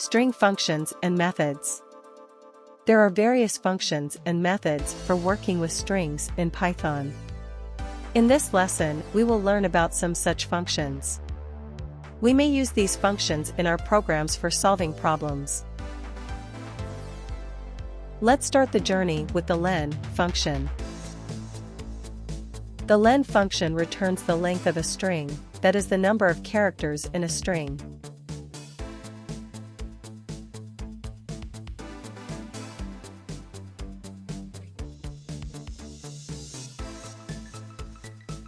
String functions and methods. There are various functions and methods for working with strings in Python. In this lesson, we will learn about some such functions. We may use these functions in our programs for solving problems. Let's start the journey with the len function. The len function returns the length of a string, that is the number of characters in a string.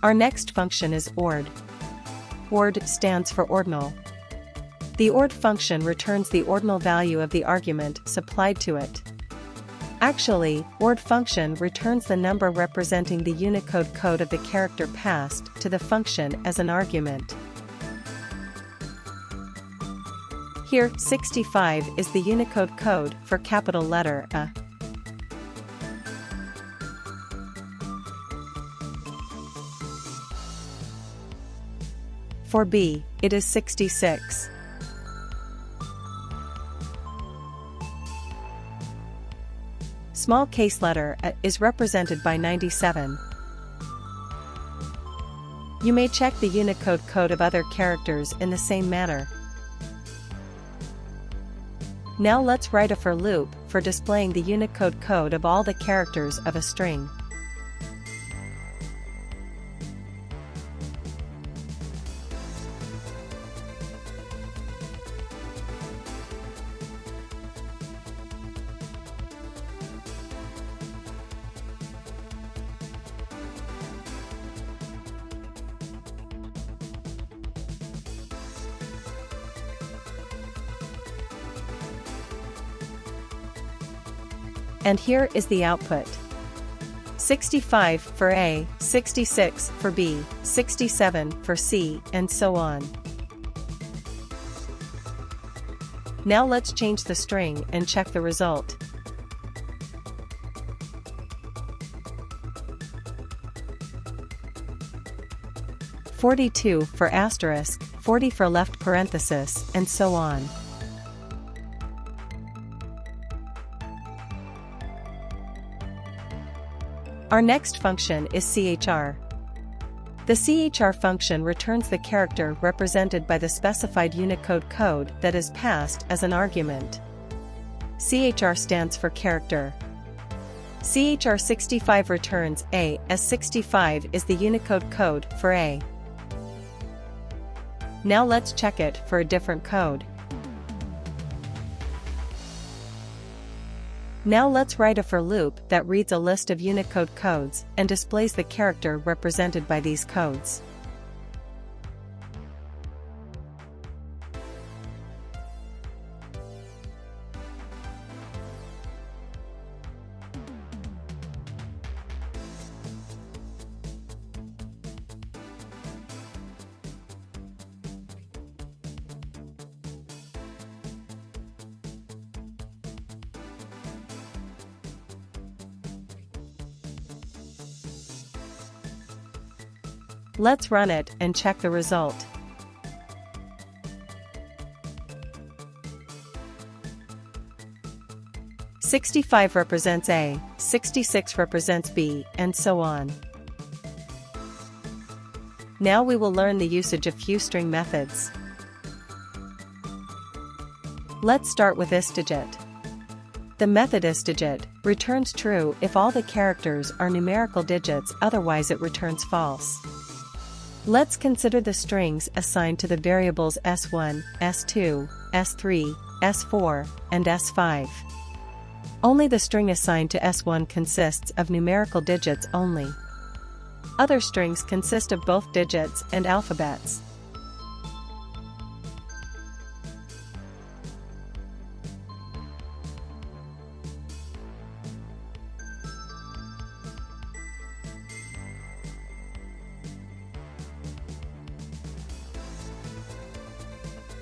Our next function is ord. Ord stands for ordinal. The ord function returns the ordinal value of the argument supplied to it. Actually, ord function returns the number representing the Unicode code of the character passed to the function as an argument. Here, 65 is the Unicode code for capital letter A. For B, it is 66. Small case letter A is represented by 97. You may check the Unicode code of other characters in the same manner. Now let's write a for loop for displaying the Unicode code of all the characters of a string. And here is the output. 65 for A, 66 for B, 67 for C, and so on. Now let's change the string and check the result. (42) for asterisk, 40 for left parenthesis, and so on. Our next function is chr. The chr function returns the character represented by the specified Unicode code that is passed as an argument. Chr stands for character. Chr65 returns A, as 65 is the Unicode code for A. Now let's check it for a different code. Now let's write a for loop that reads a list of Unicode codes and displays the character represented by these codes. Let's run it and check the result. (65) represents A, 66 represents B, and so on. Now we will learn the usage of few string methods. Let's start with isDigit. The method isDigit returns true if all the characters are numerical digits, otherwise it returns false. Let's consider the strings assigned to the variables s1, s2, s3, s4, and s5. Only the string assigned to s1 consists of numerical digits only. Other strings consist of both digits and alphabets.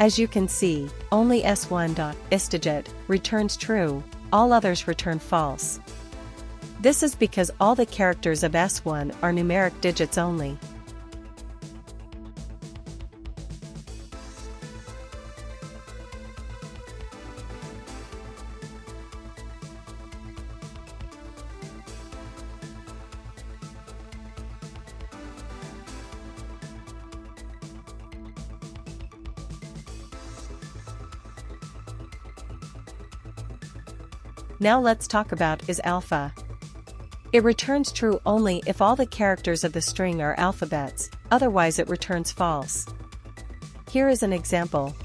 As you can see, only s1.isDigit returns true, all others return false. This is because all the characters of s1 are numeric digits only. Now let's talk about is alpha. It returns true only if all the characters of the string are alphabets, otherwise it returns false. Here is an example.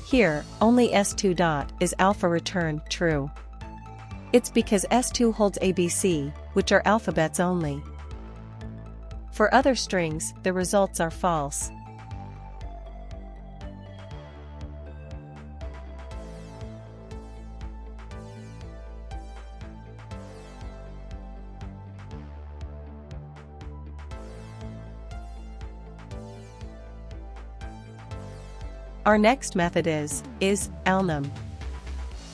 Here, only S2 dot is alpha return true. It's because S2 holds ABC, which are alphabets only. For other strings, the results are false. Our next method is alnum.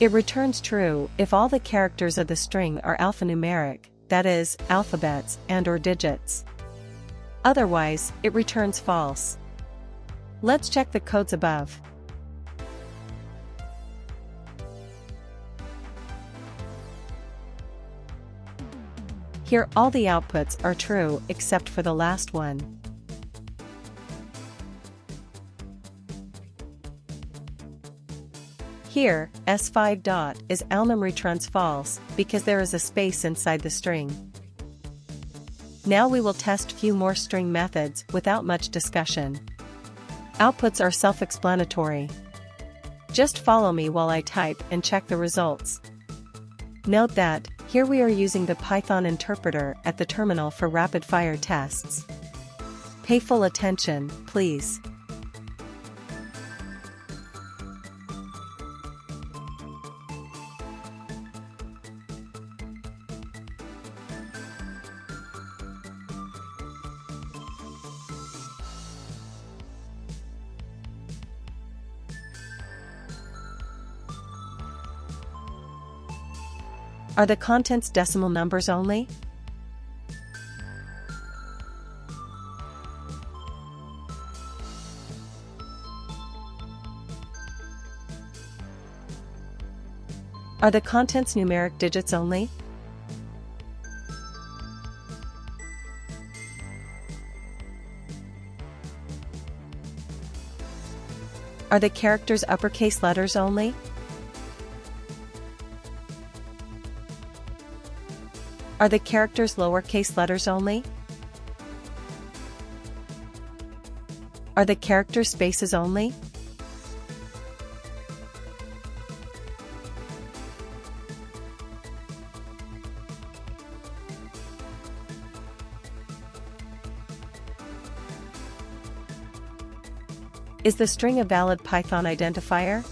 It returns true if all the characters of the string are alphanumeric, that is, alphabets and/or digits. Otherwise, it returns false. Let's check the codes above. Here all the outputs are true except for the last one. Here, S5 dot is alnum returns false because there is a space inside the string. Now we will test few more string methods without much discussion. Outputs are self-explanatory. Just follow me while I type and check the results. Note that, here we are using the Python interpreter at the terminal for rapid-fire tests. Pay full attention, please. Are the contents decimal numbers only? Are the contents numeric digits only? Are the characters uppercase letters only? Are the characters lowercase letters only? Are the characters spaces only? Is the string a valid Python identifier?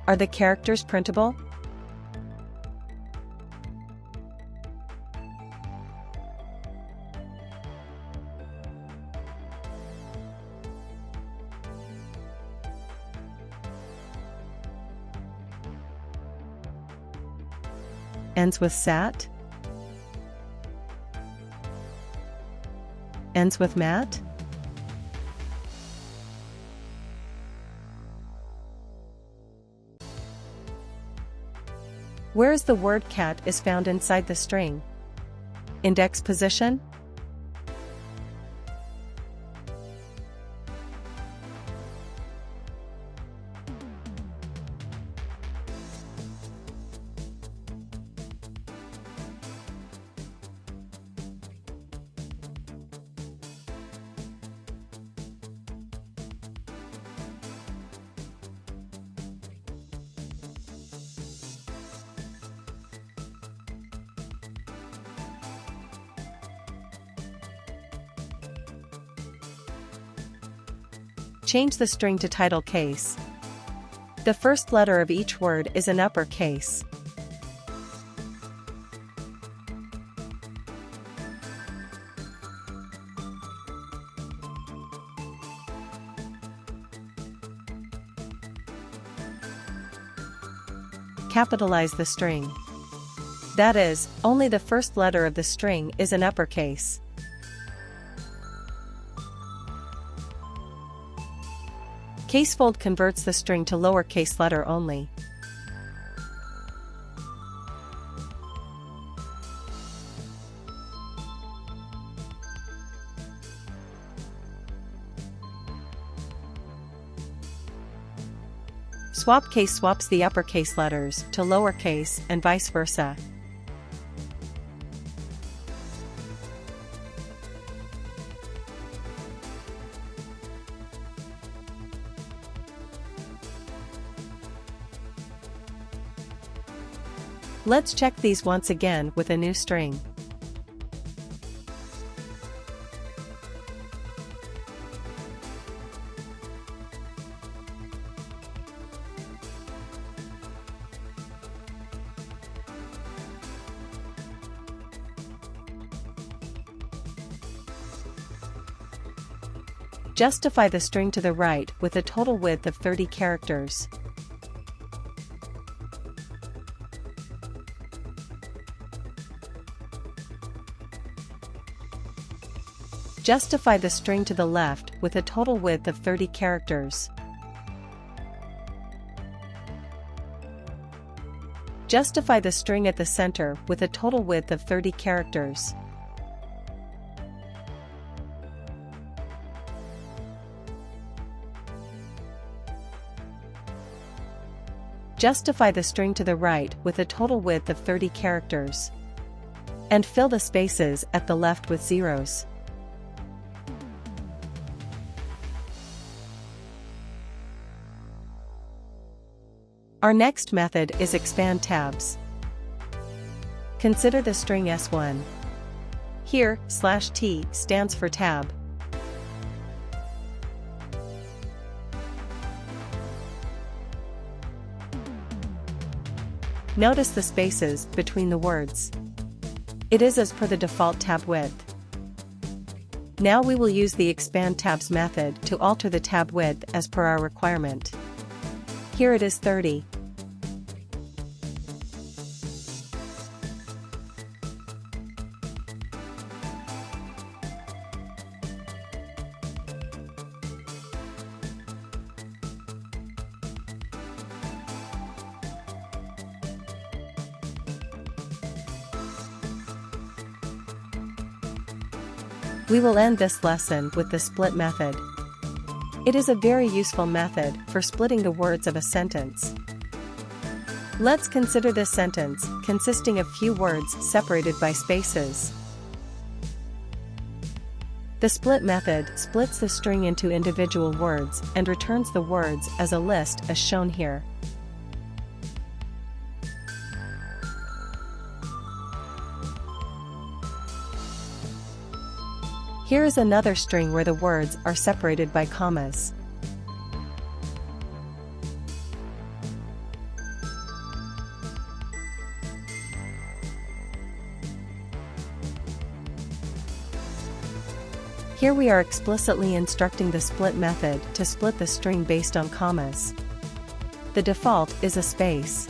Are the characters printable? Ends with sat? Ends with mat? Where is the word cat is found inside the string? Index position? Change the string to title case. The first letter of each word is an uppercase. Capitalize the string. That is, only the first letter of the string is an uppercase. Casefold converts the string to lowercase letter only. Swapcase swaps the uppercase letters to lowercase and vice versa. Let's check these once again with a new string. Justify the string to the right with a total width of 30 characters. Justify the string to the left with a total width of 30 characters. Justify the string at the center with a total width of 30 characters. Justify the string to the right with a total width of 30 characters. And fill the spaces at the left with zeros. Our next method is expand tabs. Consider the string S1. Here, /t stands for tab. Notice the spaces between the words. It is as per the default tab width. Now we will use the expand tabs method to alter the tab width as per our requirement. Here it is 30. We will end this lesson with the split method. It is a very useful method for splitting the words of a sentence. Let's consider this sentence, consisting of few words separated by spaces. The split method splits the string into individual words and returns the words as a list as shown here. Here is another string where the words are separated by commas. Here we are explicitly instructing the split method to split the string based on commas. The default is a space.